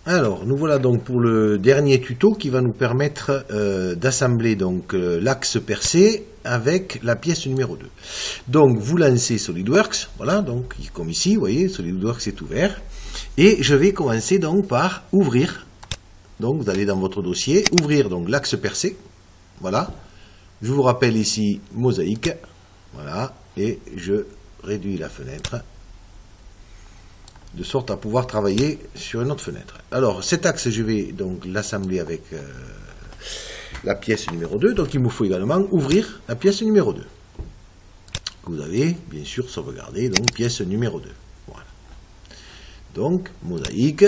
Alors, nous voilà donc pour le dernier tuto qui va nous permettre d'assembler donc l'axe percé avec la pièce numéro 2. Donc, vous lancez SolidWorks, voilà, donc comme ici, vous voyez, SolidWorks est ouvert. Et je vais commencer donc par ouvrir. Donc, vous allez dans votre dossier, ouvrir donc l'axe percé, voilà. Je vous rappelle ici mosaïque, voilà, et je réduis la fenêtre de sorte à pouvoir travailler sur une autre fenêtre. Alors cet axe, je vais donc l'assembler avec la pièce numéro 2, donc il me faut également ouvrir la pièce numéro 2. Vous avez bien sûr sauvegardé, donc pièce numéro 2. Voilà. Donc mosaïque,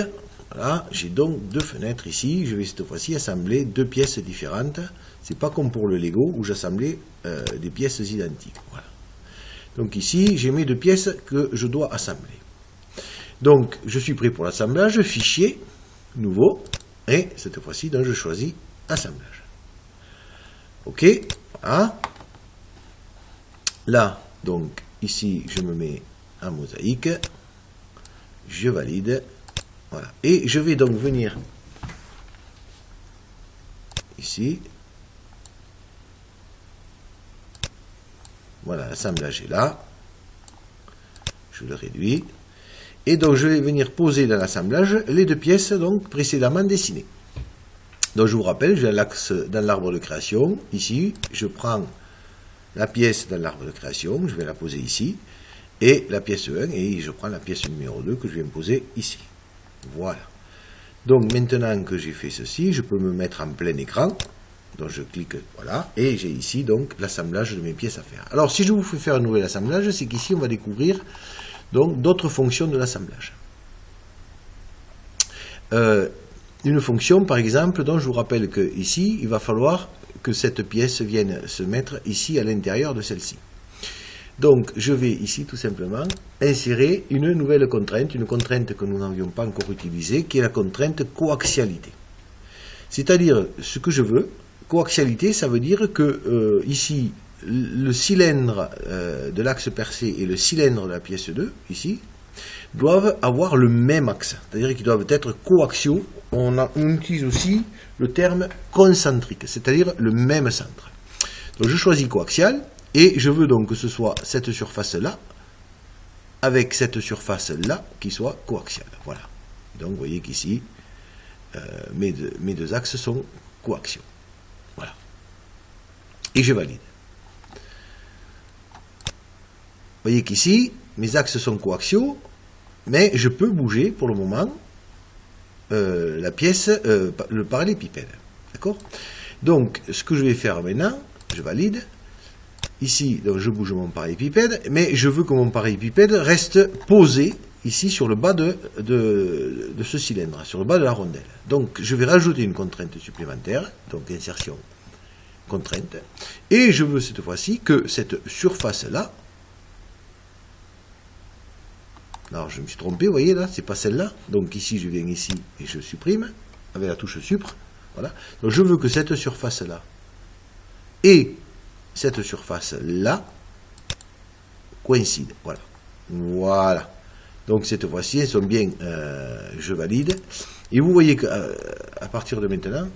voilà, j'ai donc deux fenêtres ici, je vais cette fois-ci assembler deux pièces différentes. C'est pas comme pour le Lego où j'assemblais des pièces identiques. Voilà. Donc ici, j'ai mes deux pièces que je dois assembler. Donc, je suis prêt pour l'assemblage, fichier, nouveau, et cette fois-ci, je choisis assemblage. OK, voilà. Là, donc, ici, je me mets en mosaïque, je valide, voilà. Et je vais donc venir ici, voilà, l'assemblage est là, je le réduis. Et donc, je vais venir poser dans l'assemblage les deux pièces donc précédemment dessinées. Donc, je vous rappelle, j'ai l'axe dans l'arbre de création. Ici, je prends la pièce dans l'arbre de création, je vais la poser ici, et la pièce 1, et je prends la pièce numéro 2 que je viens poser ici. Voilà. Donc, maintenant que j'ai fait ceci, je peux me mettre en plein écran. Donc, je clique, voilà, et j'ai ici donc l'assemblage de mes pièces à faire. Alors, si je vous fais faire un nouvel assemblage, c'est qu'ici, on va découvrir donc d'autres fonctions de l'assemblage. Une fonction, par exemple, dont je vous rappelle que ici, il va falloir que cette pièce vienne se mettre ici à l'intérieur de celle-ci. Donc, je vais ici tout simplement insérer une nouvelle contrainte, une contrainte que nous n'avions pas encore utilisée, qui est la contrainte coaxialité. C'est-à-dire, ce que je veux, coaxialité, ça veut dire que ici, le cylindre de l'axe percé et le cylindre de la pièce 2, ici, doivent avoir le même axe, c'est-à-dire qu'ils doivent être coaxiaux. On utilise aussi le terme concentrique, c'est-à-dire le même centre. Donc je choisis coaxial, et je veux donc que ce soit cette surface-là, avec cette surface-là, qui soit coaxiale. Voilà. Donc vous voyez qu'ici, mes deux axes sont coaxiaux. Voilà. Et je valide. Vous voyez qu'ici, mes axes sont coaxiaux, mais je peux bouger pour le moment la pièce, le parallélépipède. D'accord? Donc, ce que je vais faire maintenant, je valide. Ici, donc, je bouge mon parallélépipède, mais je veux que mon parallélépipède reste posé ici sur le bas de ce cylindre, sur le bas de la rondelle. Donc, je vais rajouter une contrainte supplémentaire, donc insertion, contrainte, et je veux cette fois-ci que cette surface-là, alors je me suis trompé, vous voyez là, c'est pas celle-là. Donc ici, je viens ici et je supprime avec la touche Supr. Voilà. Donc je veux que cette surface-là et cette surface-là coïncident. Voilà. Voilà. Donc cette fois-ci, elles sont bien, je valide. Et vous voyez qu'à partir de maintenant,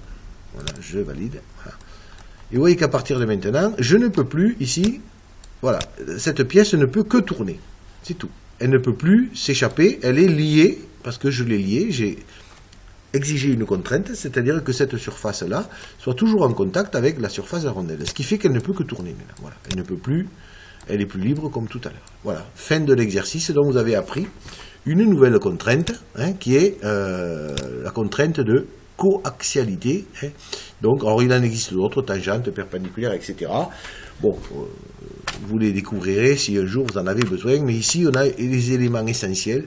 voilà, je valide. Voilà. Et vous voyez qu'à partir de maintenant, je ne peux plus ici, voilà, cette pièce ne peut que tourner. C'est tout. Elle ne peut plus s'échapper, elle est liée, parce que je l'ai liée, j'ai exigé une contrainte, c'est-à-dire que cette surface-là soit toujours en contact avec la surface de la rondelle, ce qui fait qu'elle ne peut que tourner. Voilà. Elle ne peut plus, elle est plus libre comme tout à l'heure. Voilà, fin de l'exercice, donc vous avez appris une nouvelle contrainte, hein, qui est la contrainte de coaxialité. Hein. Donc, alors il en existe d'autres, tangentes, perpendiculaires, etc. Bon, vous les découvrirez si un jour vous en avez besoin, mais ici on a les éléments essentiels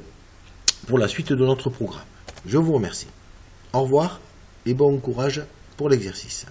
pour la suite de notre programme. Je vous remercie. Au revoir et bon courage pour l'exercice.